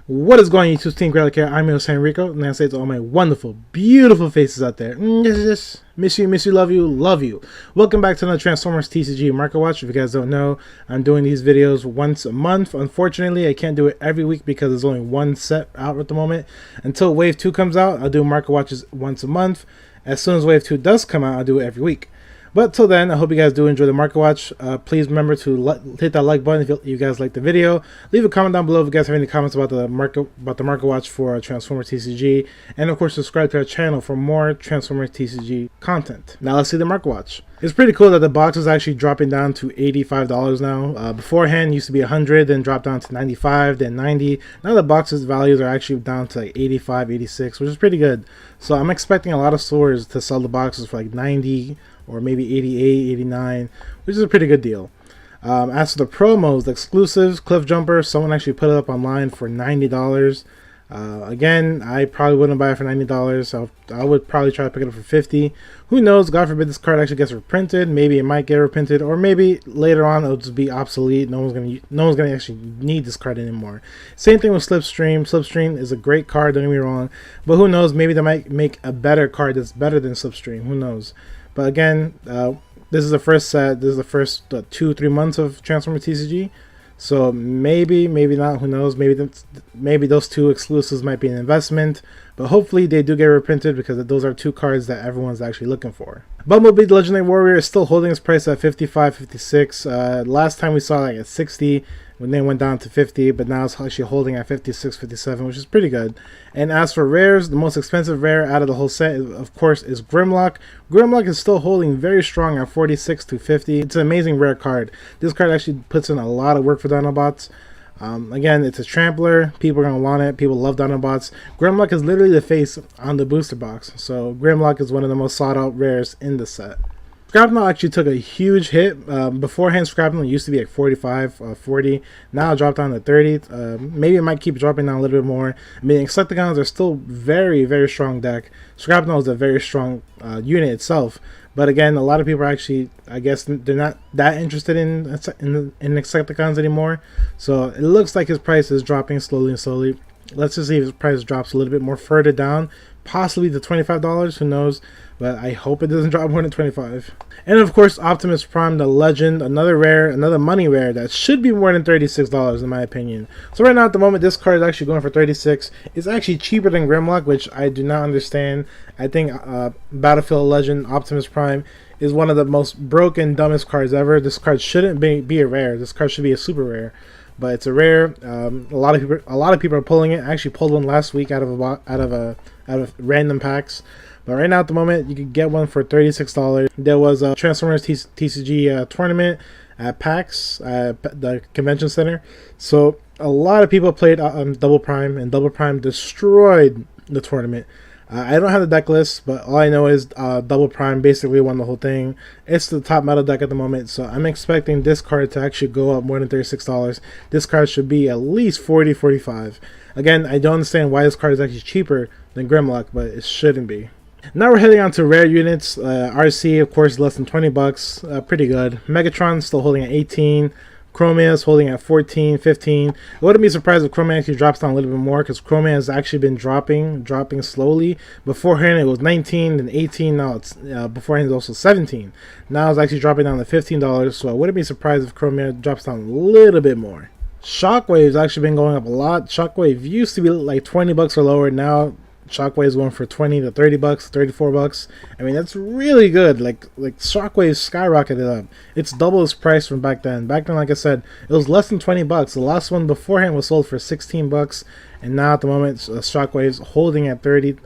What is going on, YouTube team? Gradelock here. I'm your host, Enrico, and I say to all my wonderful, beautiful faces out there. Yes. Miss you, love you. Welcome back to another Transformers TCG Market Watch. If you guys don't know, I'm doing these videos once a month. Unfortunately, I can't do it every week because there's only one set out at the moment. Until Wave 2 comes out, I'll do Market Watches once a month. As soon as Wave 2 does come out, I'll do it every week. But till then, I hope you guys do enjoy the Market Watch. Please remember to hit that like button if you guys like the video. Leave a comment down below if you guys have any comments about the Market Watch for Transformer TCG. And of course, subscribe to our channel for more Transformer TCG content. Now let's see the Market Watch. It's pretty cool that the box is actually dropping down to $85 now. Beforehand, it used to be $100, then dropped down to $95, then $90. Now the box's values are actually down to like $85, $86, which is pretty good. So I'm expecting a lot of stores to sell the boxes for like $90 or maybe $88, $89, which is a pretty good deal. As for the promos, the exclusives, Cliff Jumper, someone actually put it up online for $90. Again, I probably wouldn't buy it for $90, so I would probably try to pick it up for $50. Who knows, God forbid this card actually gets reprinted. Maybe it might get reprinted, or maybe later on it'll just be obsolete. No one's gonna actually need this card anymore. Same thing with Slipstream. Slipstream is a great card, don't get me wrong, but who knows, maybe they might make a better card that's better than Slipstream. Who knows? But again, this is the first set. This is the first 2-3 months of Transformer TCG. So maybe not. Who knows? Maybe those two exclusives might be an investment. But hopefully they do get reprinted because those are two cards that everyone's actually looking for. Bumblebee the Legendary Warrior is still holding its price at $55, $56. Last time we saw like at $60 when they went down to $50, but now it's actually holding at $56, $57, which is pretty good. And as for rares, the most expensive rare out of the whole set, of course, is Grimlock. Grimlock is still holding very strong at $46 to $50. It's an amazing rare card. This card actually puts in a lot of work for Dinobots. Again, it's a trampler. People are going to want it. People love Dinobots. Grimlock is literally the face on the booster box. So Grimlock is one of the most sought out rares in the set. Scrabble actually took a huge hit. Beforehand, Scrabble used to be like 45, 40. Now it dropped down to 30. Maybe it might keep dropping down a little bit more. I mean, Insecticons are still very, very strong deck. Scrabble is a very strong unit itself. But again, a lot of people are actually, I guess, they're not that interested in Insecticons anymore. So it looks like his price is dropping slowly. Let's just see if his price drops a little bit more further down, possibly to $25. Who knows? But I hope it doesn't drop more than $25. And of course, Optimus Prime, the Legend, another rare, another money rare that should be more than $36 in my opinion. So right now at the moment, this card is actually going for $36. It's actually cheaper than Grimlock, which I do not understand. I think Battlefield Legend Optimus Prime is one of the most broken, dumbest cards ever. This card shouldn't be a rare. This card should be a super rare. But it's a rare. A lot of people are pulling it. I actually pulled one last week out of random packs. But right now at the moment, you can get one for $36. There was a Transformers TCG tournament at PAX, the convention center. So a lot of people played Double Prime, and Double Prime destroyed the tournament. I don't have the deck list, but all I know is Double Prime basically won the whole thing. It's the top metal deck at the moment, so I'm expecting this card to actually go up more than $36. This card should be at least $40, $45. Again, I don't understand why this card is actually cheaper than Grimlock, but it shouldn't be. Now we're heading on to rare units. RC, of course, less than $20. Pretty good. Megatron still holding at 18. Chromia is holding at 14, 15. I wouldn't be surprised if Chromia actually drops down a little bit more because Chromia has actually been dropping slowly. Beforehand it was 19, then 18. Now it's beforehand it's also 17. Now it's actually dropping down to $15. So I wouldn't be surprised if Chromia drops down a little bit more. Shockwave's actually been going up a lot. Shockwave used to be like $20 or lower. Now Shockwave is going for $20 to $30, $34. I mean, that's really good. Like Shockwave skyrocketed up. It's double its price from back then. Back then, like I said, it was less than $20. The last one beforehand was sold for $16, and now at the moment, Shockwave's holding at $30,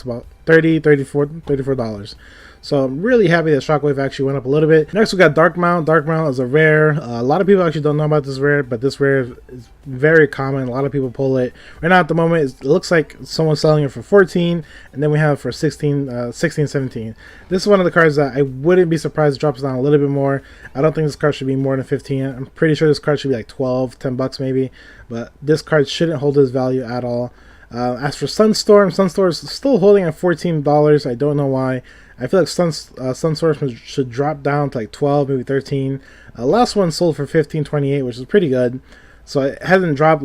about $34. So I'm really happy that Shockwave actually went up a little bit. Next we got Dark Mount. Dark Mount is a rare. A lot of people actually don't know about this rare, but this rare is very common. A lot of people pull it. Right now at the moment, it looks like someone's selling it for 14, and then we have it for 16, 17. This is one of the cards that I wouldn't be surprised it drops down a little bit more. I don't think this card should be more than 15. I'm pretty sure this card should be like 12, $10 maybe, but this card shouldn't hold its value at all. As for Sunstorm, Sunstorm is still holding at $14. I don't know why. I feel like Sunstorm should drop down to like 12, maybe 13. Last one sold for $15.28, which is pretty good. So it hasn't dropped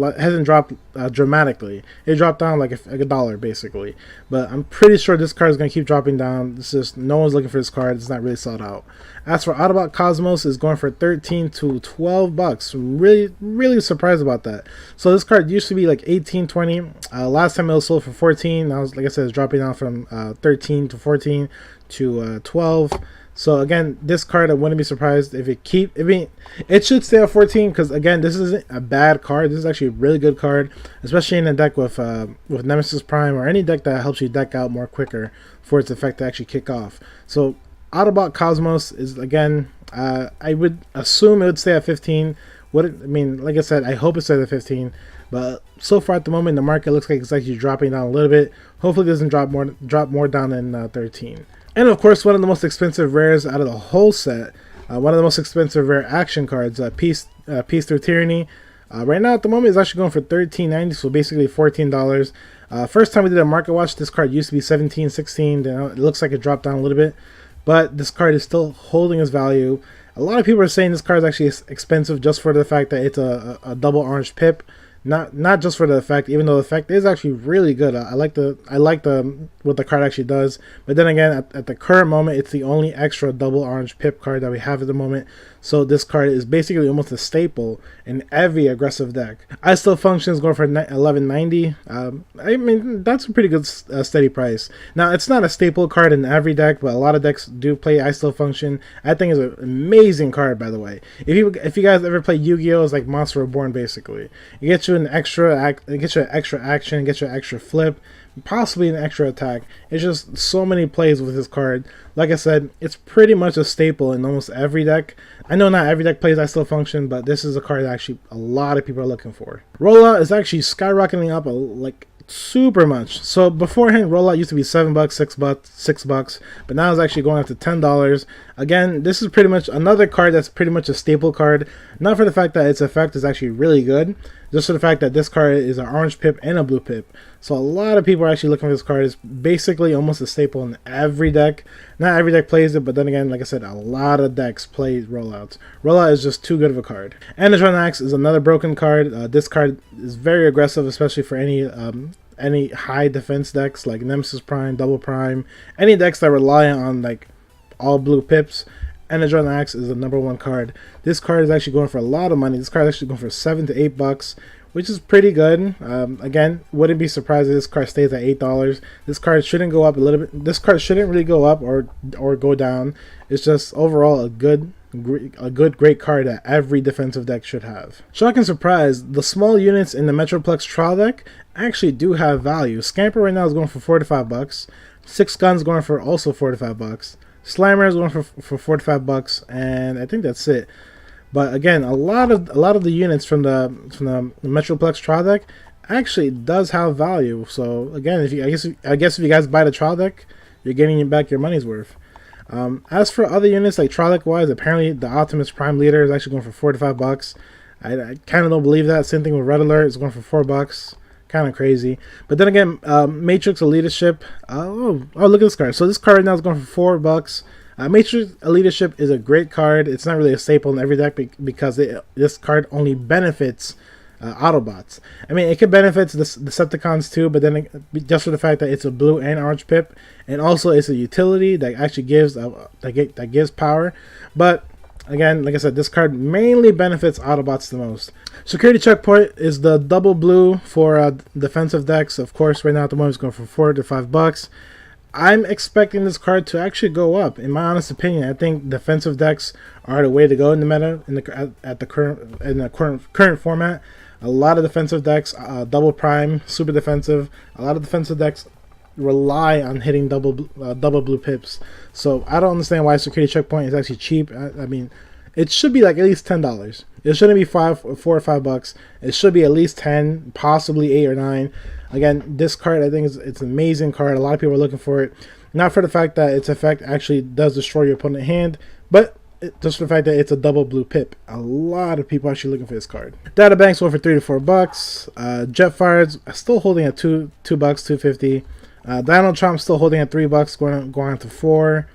dramatically. It dropped down like a dollar basically. But I'm pretty sure this card is going to keep dropping down. It's just no one's looking for this card. It's not really sold out. As for Autobot Cosmos, is going for 13 to 12 bucks. Really surprised about that. So this card used to be like 18, 20. Last time it was sold for 14. Now, like I said, it's dropping down from 13 to 14 to 12. So again, this card, I wouldn't be surprised if it should stay at 14, because again, this isn't a bad card. This is actually a really good card, especially in a deck with Nemesis Prime, or any deck that helps you deck out more quicker for its effect to actually kick off. So Autobot Cosmos is, again, I would assume it would stay at 15. Like I said, I hope it stays at 15. But so far at the moment, the market looks like it's actually dropping down a little bit. Hopefully, it doesn't drop more down than 13. And of course, one of the most expensive rares out of the whole set, one of the most expensive rare action cards, Peace Through Tyranny. Right now at the moment is actually going for $13.90, so basically $14. First time we did a market watch, this card used to be $17, $16. Then it looks like it dropped down a little bit, but this card is still holding its value. A lot of people are saying this card is actually expensive just for the fact that it's a double orange pip. Not just for the effect, even though the effect is actually really good. I like what the card actually does. But then again, at the current moment, it's the only extra double orange pip card that we have at the moment. So this card is basically almost a staple in every aggressive deck. I Still Function is going for $11.90. That's a pretty good steady price. Now, it's not a staple card in every deck, but a lot of decks do play I Still Function. I think it's an amazing card, by the way. If you guys ever play Yu-Gi-Oh! It's like Monster Reborn, basically. It gets you an extra action, gets you an extra flip, possibly an extra attack. It's just so many plays with this card. Like I said, it's pretty much a staple in almost every deck. I know not every deck plays I Still Function, but this is a card that actually a lot of people are looking for. Rolla is actually skyrocketing up like super much. So beforehand, Rolla used to be $7, $6, but now it's actually going up to $10. Again, this is pretty much another card that's pretty much a staple card. Not for the fact that its effect is actually really good, just for the fact that this card is an orange pip and a blue pip. So a lot of people are actually looking for this card. It's basically almost a staple in every deck. Not every deck plays it, but then again, like I said, a lot of decks play rollouts. Rolla is just too good of a card. Energon Axe is another broken card. This card is very aggressive, especially for any high defense decks like Nemesis Prime, Double Prime, any decks that rely on like all blue pips. Energon Axe is the #1 card. This card is actually going for a lot of money. This card is actually going for $7 to $8, which is pretty good. Again, wouldn't be surprised if this card stays at $8. This card shouldn't go up a little bit. This card shouldn't really go up or go down. It's just overall a great card that every defensive deck should have. Shock and surprise, the small units in the Metroplex trial deck actually do have value. Scamper right now is going for $4 to $5. 6 Guns going for also $4 to $5. Slimer is going for $4 to $5, and I think that's it. But again, a lot of the units from the Metroplex trial deck actually does have value. So again, I guess if you guys buy the trial deck, you're getting back your money's worth. As for other units like trial deck wise, apparently the Optimus Prime leader is actually going for $4 to $5. I kind of don't believe that. Same thing with Red Alert, is going for $4. Kind of crazy. But then again, Matrix Eliteship. Oh, look at this card. So this card right now is going for $4. Matrix Eliteship is a great card. It's not really a staple in every deck because this card only benefits Autobots. I mean, it could benefit the Decepticons too, but then just for the fact that it's a blue and orange pip, and also it's a utility that actually gives that gives power. But again, like I said, this card mainly benefits Autobots the most. Security Checkpoint is the double blue for defensive decks. Of course, right now at the moment it's going for $4 to $5. I'm expecting this card to actually go up. In my honest opinion, I think defensive decks are the way to go in the meta in the current format. A lot of defensive decks, double prime, super defensive. A lot of defensive decks rely on hitting double blue pips. So I don't understand why Security Checkpoint is actually cheap. I mean, it should be like at least $10. It shouldn't be $4 or $5. It should be at least 10, possibly 8 or 9. Again, this card I think it's an amazing card. A lot of people are looking for it, not for the fact that its effect actually does destroy your opponent's hand, but just for the fact that it's a double blue pip. A lot of people are actually looking for this card. Data Banks went for $3 to $4. Jetfire's still holding at $2, $2.50. Donald Trump still holding at $3, going on to $4.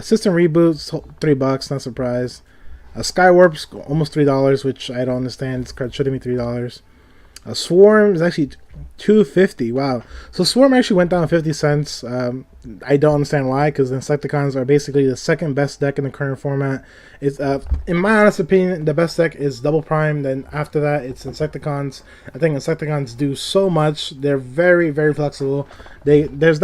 System Reboots $3, not surprised. Skywarp's almost $3, which I don't understand. This card shouldn't be $3. A Swarm is actually $2.50. Wow. So Swarm actually went down 50 cents. I don't understand why, because the Insecticons are basically the second best deck in the current format. It's in my honest opinion, the best deck is Double Prime. Then after that, it's Insecticons. I think Insecticons do so much. They're very, very flexible. There's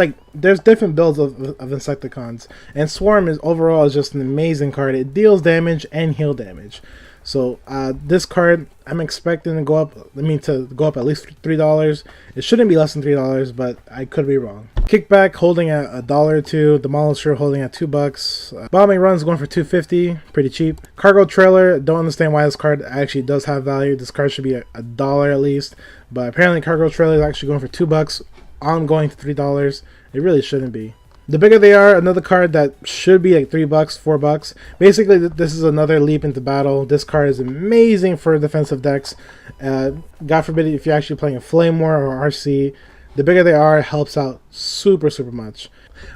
different builds of Insecticons, and Swarm is overall is just an amazing card. It deals damage and heal damage. So this card, I'm expecting to go up. To go up at least $3. It shouldn't be less than $3, but I could be wrong. Kickback holding at $1 or $2. Demolisher holding at $2. Bombing Run's going for $2.50, pretty cheap. Cargo Trailer, don't understand why this card actually does have value. This card should be $1 at least, but apparently Cargo Trailer is actually going for $2, ongoing to $3. It really shouldn't be. The bigger they are, another card that should be like $3, $4. Basically, this is another leap into battle. This card is amazing for defensive decks. God forbid if you're actually playing a Flame War or RC. The bigger they are, it helps out super, super much.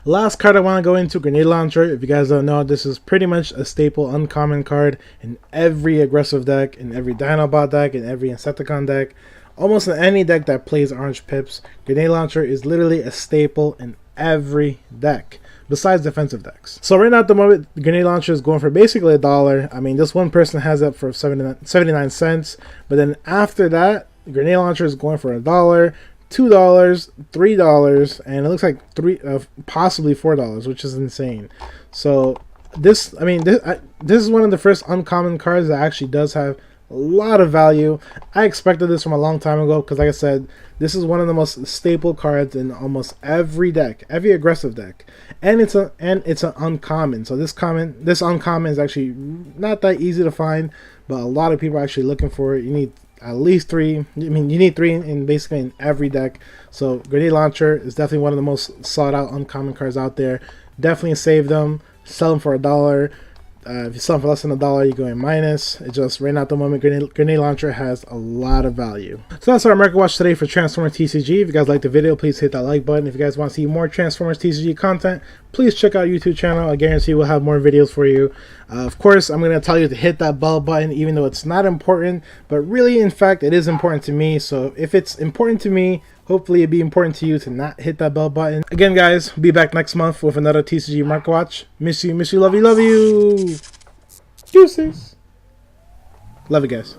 Last card I want to go into, Grenade Launcher. If you guys don't know, this is pretty much a staple uncommon card in every aggressive deck, in every Dinobot deck, in every Insecticon deck. Almost in any deck that plays Orange Pips, Grenade Launcher is literally a staple in every deck besides defensive decks. So right now at the moment, the Grenade Launcher is going for basically $1. I mean, this one person has it for 79 cents, but then after that, the Grenade Launcher is going for $1, $2, $3, and it looks like possibly $4, which is insane. So this is one of the first uncommon cards that actually does have a lot of value. I expected this from a long time ago because, like I said, this is one of the most staple cards in almost every deck, every aggressive deck, and it's an uncommon. So this uncommon is actually not that easy to find, but a lot of people are actually looking for it. You need at least 3. You need 3 in basically in every deck. So Grenade Launcher is definitely one of the most sought out uncommon cards out there. Definitely save them, sell them for $1. If you sell them for less than $1, you're going minus. It just right now at the moment, Grenade Launcher has a lot of value. So that's our Market Watch today for Transformers TCG. If you guys liked the video, please hit that like button. If you guys want to see more Transformers TCG content, please check out our YouTube channel. I guarantee we'll have more videos for you. Of course, I'm going to tell you to hit that bell button, even though it's not important, but really, in fact, it is important to me. So if it's important to me, hopefully it'd be important to you to not hit that bell button. Again, guys, we'll be back next month with another TCG Market Watch. Miss you, love you. Deuces. Love you guys.